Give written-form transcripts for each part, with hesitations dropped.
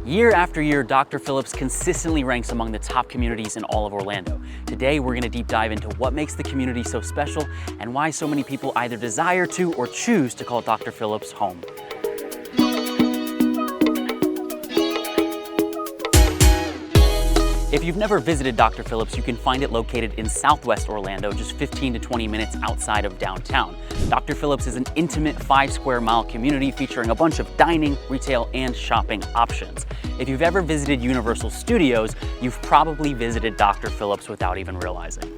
Year after year, Dr. Phillips consistently ranks among the top communities in all of Orlando. Today, we're going to deep dive into what makes the community so special and why so many people either desire to or choose to call Dr. Phillips home. If you've never visited Dr. Phillips, you can find it located in Southwest Orlando, just 15 to 20 minutes outside of downtown. Dr. Phillips is an intimate 5 square mile community featuring a bunch of dining, retail, and shopping options. If you've ever visited Universal Studios, you've probably visited Dr. Phillips without even realizing.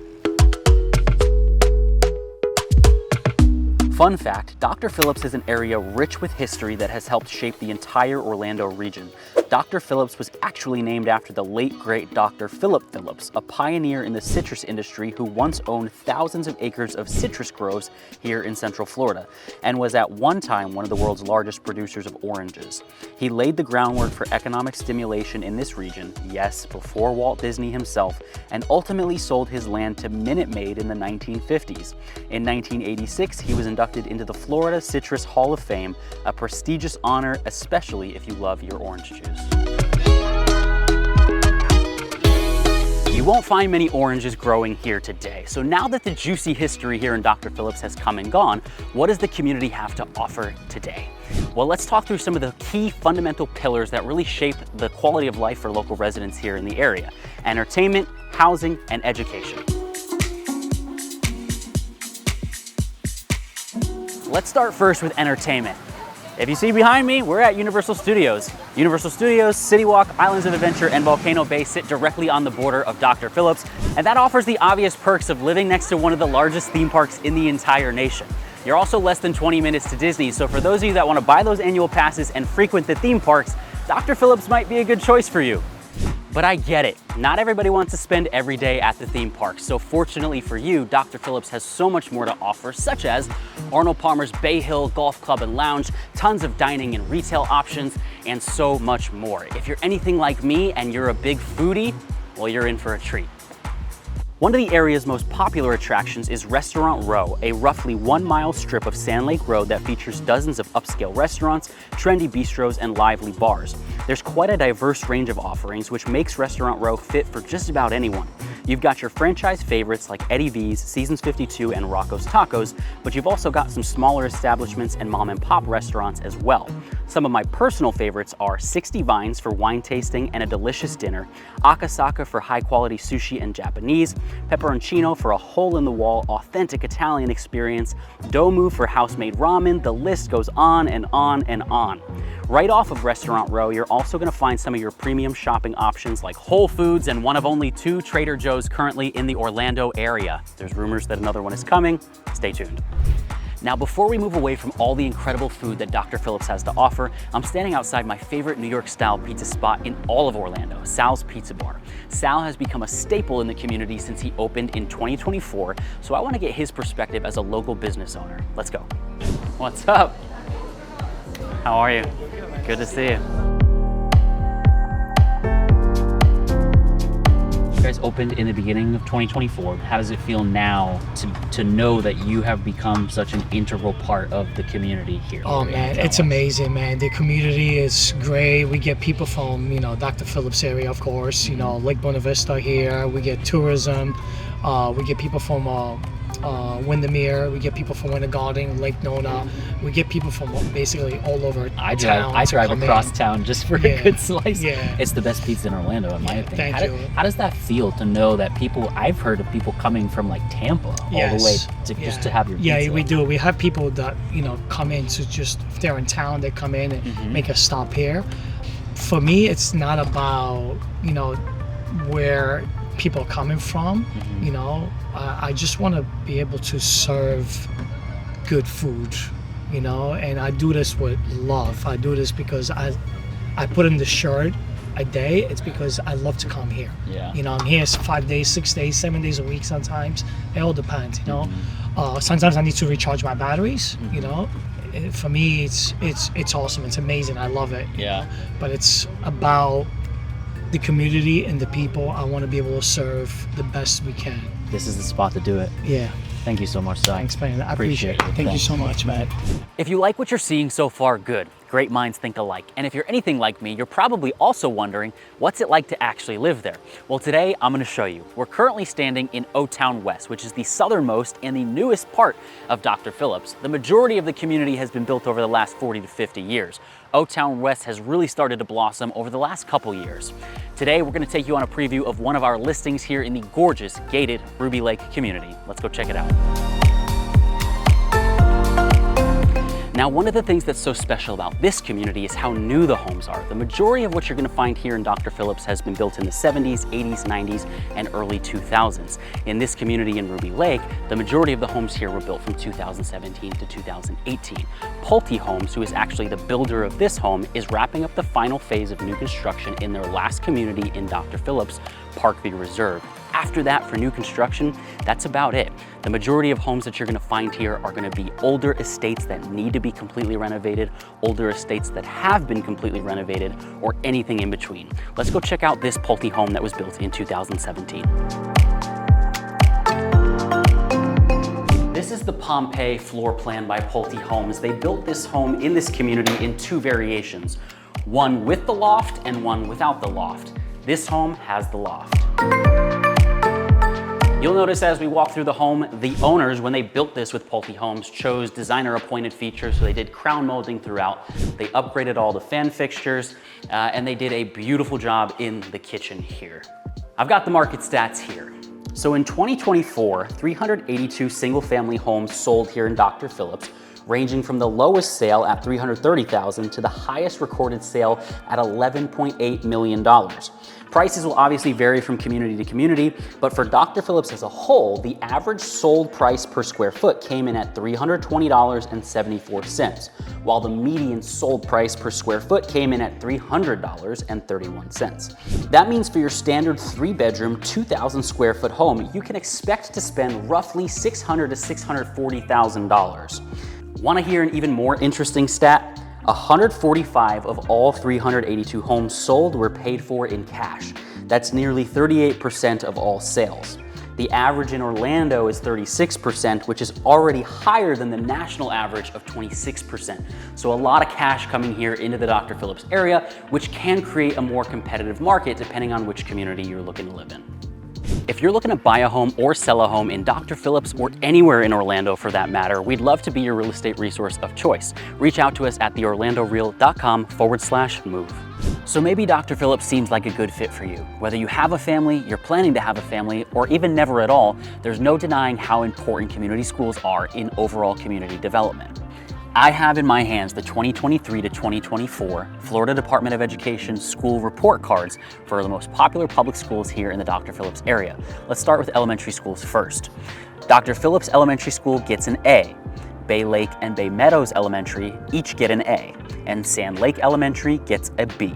Fun fact, Dr. Phillips is an area rich with history that has helped shape the entire Orlando region. Dr. Phillips was actually named after the late great Dr. Philip Phillips, a pioneer in the citrus industry who once owned thousands of acres of citrus groves here in Central Florida, and was at one time one of the world's largest producers of oranges. He laid the groundwork for economic stimulation in this region, yes, before Walt Disney himself, and ultimately sold his land to Minute Maid in the 1950s. In 1986, he was inducted into the Florida Citrus Hall of Fame, a prestigious honor, especially if you love your orange juice. You won't find many oranges growing here today. So now that the juicy history here in Dr. Phillips has come and gone, what does the community have to offer today? Well, let's talk through some of the key fundamental pillars that really shape the quality of life for local residents here in the area: entertainment, housing, and education. Let's start first with entertainment. If you see behind me, we're at Universal Studios. Universal Studios, City Walk, Islands of Adventure, and Volcano Bay sit directly on the border of Dr. Phillips, and that offers the obvious perks of living next to one of the largest theme parks in the entire nation. You're also less than 20 minutes to Disney, so for those of you that want to buy those annual passes and frequent the theme parks, Dr. Phillips might be a good choice for you. But I get it. Not everybody wants to spend every day at the theme park. So fortunately for you, Dr. Phillips has so much more to offer, such as Arnold Palmer's Bay Hill Golf Club and Lounge, tons of dining and retail options, and so much more. If you're anything like me and you're a big foodie, well, you're in for a treat. One of the area's most popular attractions is Restaurant Row, a roughly 1 mile strip of Sand Lake Road that features dozens of upscale restaurants, trendy bistros, and lively bars. There's quite a diverse range of offerings, which makes Restaurant Row fit for just about anyone. You've got your franchise favorites like Eddie V's, Seasons 52, and Rocco's Tacos, but you've also got some smaller establishments and mom and pop restaurants as well. Some of my personal favorites are 60 Vines for wine tasting and a delicious dinner, Akasaka for high quality sushi and Japanese, Pepperoncino for a hole-in-the-wall, authentic Italian experience, Domu for house-made ramen. The list goes on and on and on. Right off of Restaurant Row, you're also going to find some of your premium shopping options like Whole Foods and one of only 2 Trader Joe's currently in the Orlando area. There's rumors that another one is coming. Stay tuned. Now, before we move away from all the incredible food that Dr. Phillips has to offer, I'm standing outside my favorite New York-style pizza spot in all of Orlando, Sal's Pizza Bar. Sal has become a staple in the community since he opened in 2024, so I want to get his perspective as a local business owner. Let's go. What's up? How are you? Good to see you. You guys opened in the beginning of 2024. How does it feel now to know that you have become such an integral part of the community here? Oh man, it's amazing, man. The community is great. We get people from, Dr. Phillips area, of course, Lake Buena Vista here. We get tourism. We get people from Windermere. We get people from Winter Garden, Lake Nona. We get people from basically all over town. I drive across town just for a good slice. Yeah. It's the best pizza in Orlando, in my opinion. Thank you. How does that feel to know that I've heard of people coming from like Tampa all the way to just to have your pizza? Yeah, we do. We have people that, come in to just, if they're in town, they come in and make a stop here. For me, it's not about, where people are coming from. I just want to be able to serve good food, and I do this with love. I do this because I put in the shirt a day. It's because I love to come here. I'm here 5 days, 6 days, 7 days a week sometimes. It all depends. Sometimes I need to recharge my batteries. For me, it's awesome. It's amazing. I love it. But it's about the community and the people. I want to be able to serve the best we can. This is the spot to do it. Yeah. Thank you so much, Sai. Thanks, man. I appreciate it. Thank you so much, man. If you like what you're seeing so far, good. Great minds think alike. And if you're anything like me, you're probably also wondering, what's it like to actually live there? Well, today I'm going to show you. We're currently standing in O-Town West, which is the southernmost and the newest part of Dr. Phillips. The majority of the community has been built over the last 40 to 50 years. O-Town West has really started to blossom over the last couple years. Today, we're going to take you on a preview of one of our listings here in the gorgeous gated Ruby Lake community. Let's go check it out. Now, one of the things that's so special about this community is how new the homes are. The majority of what you're gonna find here in Dr. Phillips has been built in the 70s, 80s, 90s, and early 2000s. In this community in Ruby Lake, the majority of the homes here were built from 2017 to 2018. Pulte Homes, who is actually the builder of this home, is wrapping up the final phase of new construction in their last community in Dr. Phillips, Parkview Reserve. After that, for new construction, that's about it. The majority of homes that you're gonna find here are gonna be older estates that need to be completely renovated, older estates that have been completely renovated, or anything in between. Let's go check out this Pulte home that was built in 2017. This is the Pompeii floor plan by Pulte Homes. They built this home in this community in two variations, one with the loft and one without the loft. This home has the loft. You'll notice as we walk through the home, the owners, when they built this with Pulte Homes, chose designer appointed features, so they did crown molding throughout. They upgraded all the fan fixtures, and they did a beautiful job in the kitchen here. I've got the market stats here. So in 2024, 382 single family homes sold here in Dr. Phillips, ranging from the lowest sale at $330,000 to the highest recorded sale at $11.8 million. Prices will obviously vary from community to community, but for Dr. Phillips as a whole, the average sold price per square foot came in at $320.74, while the median sold price per square foot came in at $300.31. That means for your standard 3-bedroom, 2,000 square foot home, you can expect to spend roughly $600,000 to $640,000. Want to hear an even more interesting stat? 145 of all 382 homes sold were paid for in cash. That's nearly 38% of all sales. The average in Orlando is 36%, which is already higher than the national average of 26%. So a lot of cash coming here into the Dr. Phillips area, which can create a more competitive market depending on which community you're looking to live in. If you're looking to buy a home or sell a home in Dr. Phillips or anywhere in Orlando for that matter, we'd love to be your real estate resource of choice. Reach out to us at theorlandoreal.com/move. So maybe Dr. Phillips seems like a good fit for you. Whether you have a family, you're planning to have a family, or even never at all, there's no denying how important community schools are in overall community development. I have in my hands the 2023 to 2024 Florida Department of Education school report cards for the most popular public schools here in the Dr. Phillips area. Let's start with elementary schools first. Dr. Phillips Elementary School gets an A. Bay Lake and Bay Meadows Elementary each get an A, and Sand Lake Elementary gets a B.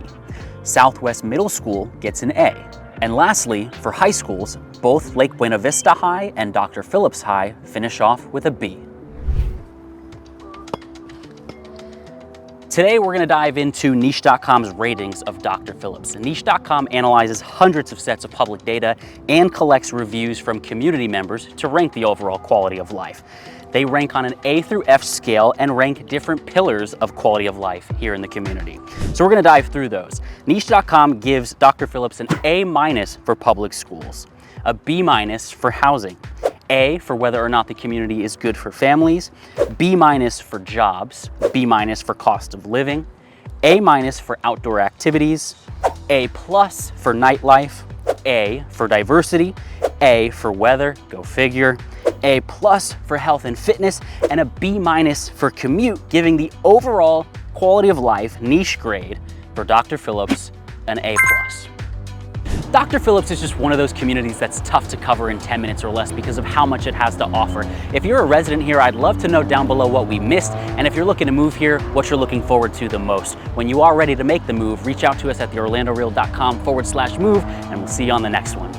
Southwest Middle School gets an A. And lastly, for high schools, both Lake Buena Vista High and Dr. Phillips High finish off with a B. Today, we're gonna dive into Niche.com's ratings of Dr. Phillips. Niche.com analyzes hundreds of sets of public data and collects reviews from community members to rank the overall quality of life. They rank on an A through F scale and rank different pillars of quality of life here in the community. So we're gonna dive through those. Niche.com gives Dr. Phillips an A- for public schools, a B- for housing, A for whether or not the community is good for families, B- for jobs, B- for cost of living, A- for outdoor activities, A+ for nightlife, A for diversity, A for weather, go figure, A+ for health and fitness, and a B- for commute, giving the overall quality of life niche grade for Dr. Phillips an A+. Dr. Phillips is just one of those communities that's tough to cover in 10 minutes or less because of how much it has to offer. If you're a resident here, I'd love to know down below what we missed, and if you're looking to move here, what you're looking forward to the most. When you are ready to make the move, reach out to us at theorlandoreal.com/move, and we'll see you on the next one.